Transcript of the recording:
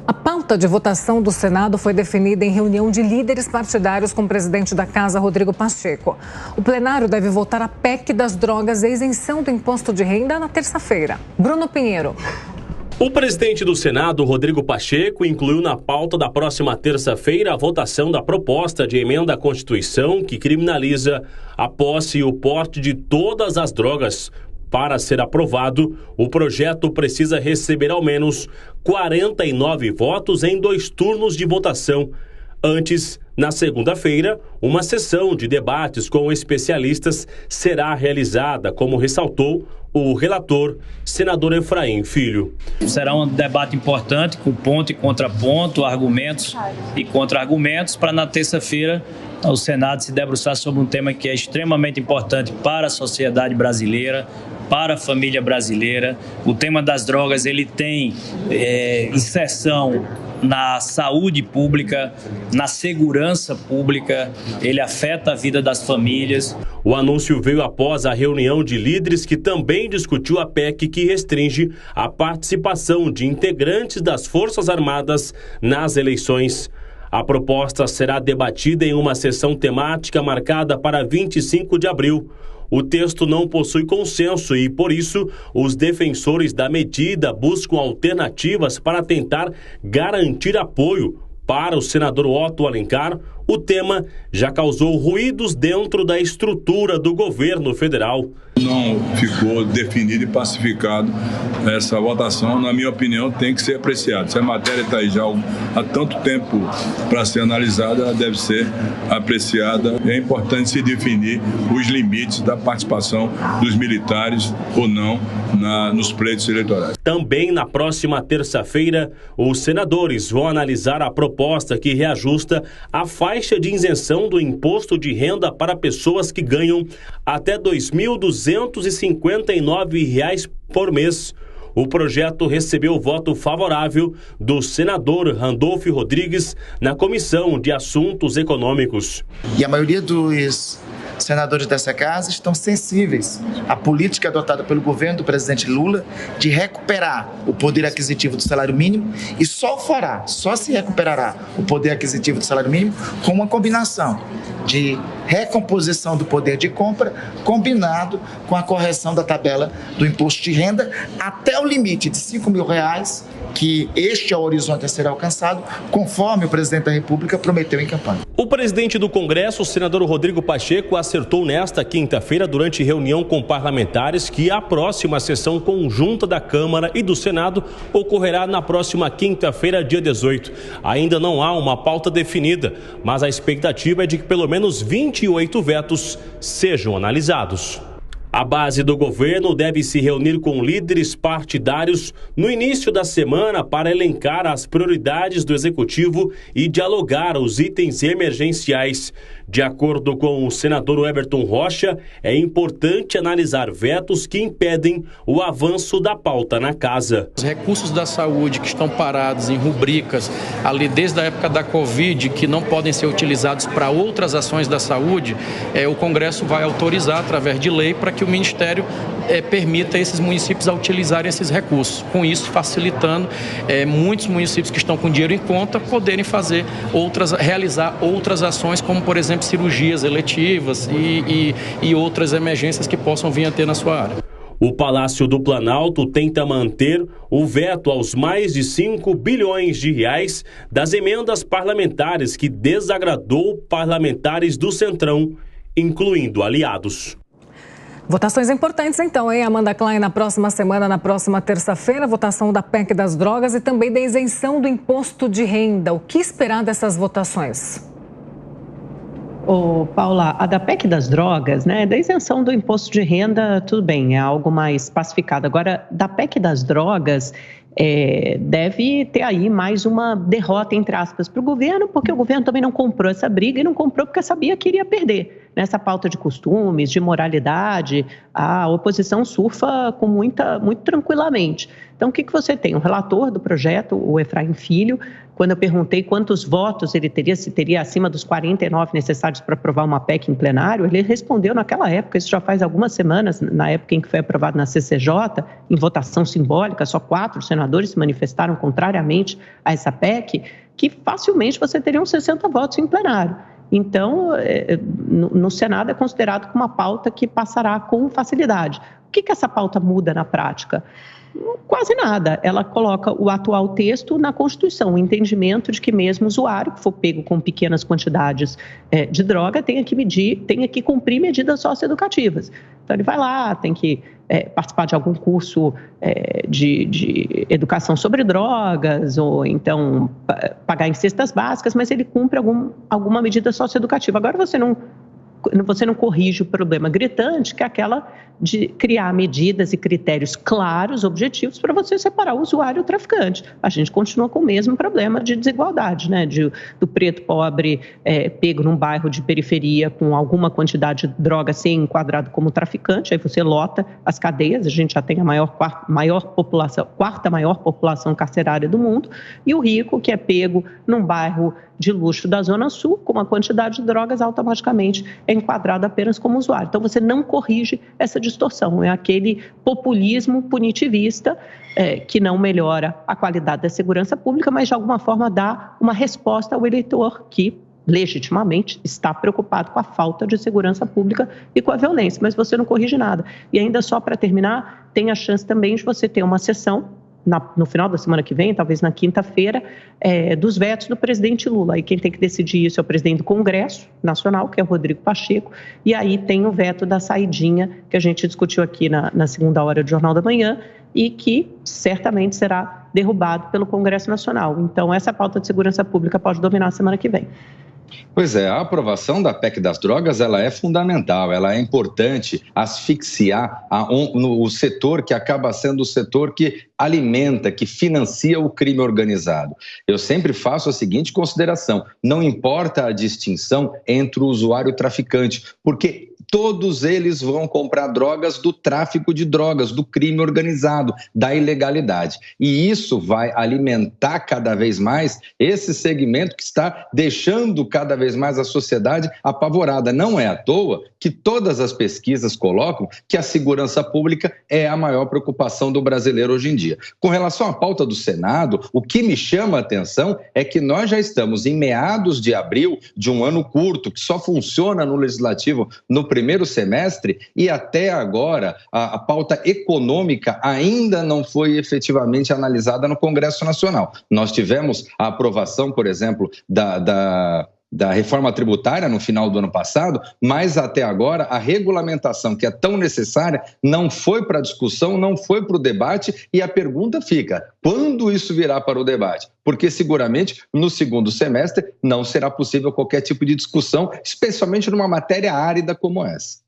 A pauta de votação do Senado foi definida em reunião de líderes partidários com o presidente da Casa, Rodrigo Pacheco. O plenário deve votar a PEC das drogas e a isenção do imposto de renda na terça-feira. Bruno Pinheiro. O presidente do Senado, Rodrigo Pacheco, incluiu na pauta da próxima terça-feira a votação da proposta de emenda à Constituição que criminaliza a posse e o porte de todas as drogas. Para ser aprovado, o projeto precisa receber ao menos 49 votos em 2 turnos de votação. Antes, na segunda-feira, uma sessão de debates com especialistas será realizada, como ressaltou o relator, senador Efraim Filho. Será um debate importante, com ponto e contraponto, argumentos e contra-argumentos, para na terça-feira o Senado se debruçar sobre um tema que é extremamente importante para a sociedade brasileira, para a família brasileira. O tema das drogas, ele tem inserção na saúde pública, na segurança pública, ele afeta a vida das famílias. O anúncio veio após a reunião de líderes que também discutiu a PEC que restringe a participação de integrantes das Forças Armadas nas eleições. A proposta será debatida em uma sessão temática marcada para 25 de abril. O texto não possui consenso e, por isso, os defensores da medida buscam alternativas para tentar garantir apoio. Para o senador Otto Alencar, o tema já causou ruídos dentro da estrutura do governo federal. Não ficou definido e pacificado essa votação, na minha opinião, tem que ser apreciada. Se a matéria está aí já há tanto tempo para ser analisada, ela deve ser apreciada. É importante se definir os limites da participação dos militares ou não nos pleitos eleitorais. Também na próxima terça-feira, os senadores vão analisar a proposta que reajusta a faixa de isenção do imposto de renda para pessoas que ganham até R$ 2.259 por mês. O projeto recebeu voto favorável do senador Randolfo Rodrigues na Comissão de Assuntos Econômicos. E a maioria dos senadores dessa casa estão sensíveis à política adotada pelo governo do presidente Lula de recuperar o poder aquisitivo do salário mínimo e só se recuperará o poder aquisitivo do salário mínimo com uma combinação de recomposição do poder de compra combinado com a correção da tabela do imposto de renda até o limite de R$ 5.000, que este é o horizonte a ser alcançado, conforme o presidente da República prometeu em campanha. O presidente do Congresso, o senador Rodrigo Pacheco, acertou nesta quinta-feira, durante reunião com parlamentares, que a próxima sessão conjunta da Câmara e do Senado ocorrerá na próxima quinta-feira, dia 18. Ainda não há uma pauta definida, mas a expectativa é de que pelo menos 28 vetos sejam analisados. A base do governo deve se reunir com líderes partidários no início da semana para elencar as prioridades do executivo e dialogar os itens emergenciais. De acordo com o senador Everton Rocha, é importante analisar vetos que impedem o avanço da pauta na casa. Os recursos da saúde que estão parados em rubricas ali desde a época da Covid, que não podem ser utilizados para outras ações da saúde, o Congresso vai autorizar através de lei para que o Ministério permita esses municípios a utilizarem esses recursos. Com isso, facilitando muitos municípios que estão com dinheiro em conta poderem realizar outras ações, como, por exemplo, cirurgias eletivas e outras emergências que possam vir a ter na sua área. O Palácio do Planalto tenta manter o veto aos mais de 5 bilhões de reais das emendas parlamentares que desagradou parlamentares do Centrão, incluindo aliados. Votações importantes então, hein, Amanda Klein, na próxima semana, na próxima terça-feira, votação da PEC das drogas e também da isenção do imposto de renda. O que esperar dessas votações? Paula, a da PEC das drogas, né, da isenção do imposto de renda, tudo bem, é algo mais pacificado. Agora, da PEC das drogas, deve ter aí mais uma derrota, entre aspas, para o governo, porque o governo também não comprou essa briga e não comprou porque sabia que iria perder. nessa pauta de costumes, de moralidade, a oposição surfa com muito tranquilamente. Então, o que você tem? O relator do projeto, o Efraim Filho, quando eu perguntei quantos votos ele teria, se teria acima dos 49 necessários para aprovar uma PEC em plenário, ele respondeu naquela época, isso já faz algumas semanas, na época em que foi aprovado na CCJ, em votação simbólica, só 4 senadores se manifestaram contrariamente a essa PEC, que facilmente você teria uns 60 votos em plenário. Então, no Senado é considerado como uma pauta que passará com facilidade. O que essa pauta muda na prática? Quase nada. Ela coloca o atual texto na Constituição, o entendimento de que mesmo o usuário que for pego com pequenas quantidades de droga tenha que cumprir medidas socioeducativas. Então, ele vai lá, tem que participar de algum curso de educação sobre drogas, ou então pagar em cestas básicas, mas ele cumpre alguma medida socioeducativa. Agora, você não corrige o problema gritante, que é aquela de criar medidas e critérios claros, objetivos, para você separar o usuário e o traficante. A gente continua com o mesmo problema de desigualdade, né? Do preto pobre pego num bairro de periferia com alguma quantidade de droga ser enquadrado como traficante, aí você lota as cadeias, a gente já tem a quarta maior população carcerária do mundo, e o rico que é pego num bairro de luxo da Zona Sul, com uma quantidade de drogas, automaticamente é enquadrado apenas como usuário. Então, você não corrige essa distorção. É aquele populismo punitivista que não melhora a qualidade da segurança pública, mas, de alguma forma, dá uma resposta ao eleitor que, legitimamente, está preocupado com a falta de segurança pública e com a violência. Mas você não corrige nada. E ainda só para terminar, tem a chance também de você ter uma sessão no final da semana que vem, talvez na quinta-feira, dos vetos do presidente Lula. Aí quem tem que decidir isso é o presidente do Congresso Nacional, que é o Rodrigo Pacheco, e aí tem o veto da saidinha, que a gente discutiu aqui na segunda hora do Jornal da Manhã, e que certamente será derrubado pelo Congresso Nacional. Então, essa pauta de segurança pública pode dominar a semana que vem. Pois é, a aprovação da PEC das drogas, ela é fundamental, ela é importante asfixiar o setor que acaba sendo o setor que alimenta, que financia o crime organizado. Eu sempre faço a seguinte consideração: não importa a distinção entre o usuário e o traficante, porque todos eles vão comprar drogas do tráfico de drogas, do crime organizado, da ilegalidade. E isso vai alimentar cada vez mais esse segmento que está deixando cada vez mais a sociedade apavorada. Não é à toa que todas as pesquisas colocam que a segurança pública é a maior preocupação do brasileiro hoje em dia. Com relação à pauta do Senado, o que me chama a atenção é que nós já estamos em meados de abril de um ano curto, que só funciona no Legislativo no primeiro semestre, e até agora a pauta econômica ainda não foi efetivamente analisada no Congresso Nacional. Nós tivemos a aprovação, por exemplo, da reforma tributária no final do ano passado, mas até agora a regulamentação que é tão necessária não foi para a discussão, não foi para o debate, e a pergunta fica: quando isso virá para o debate? Porque seguramente no segundo semestre não será possível qualquer tipo de discussão, especialmente numa matéria árida como essa.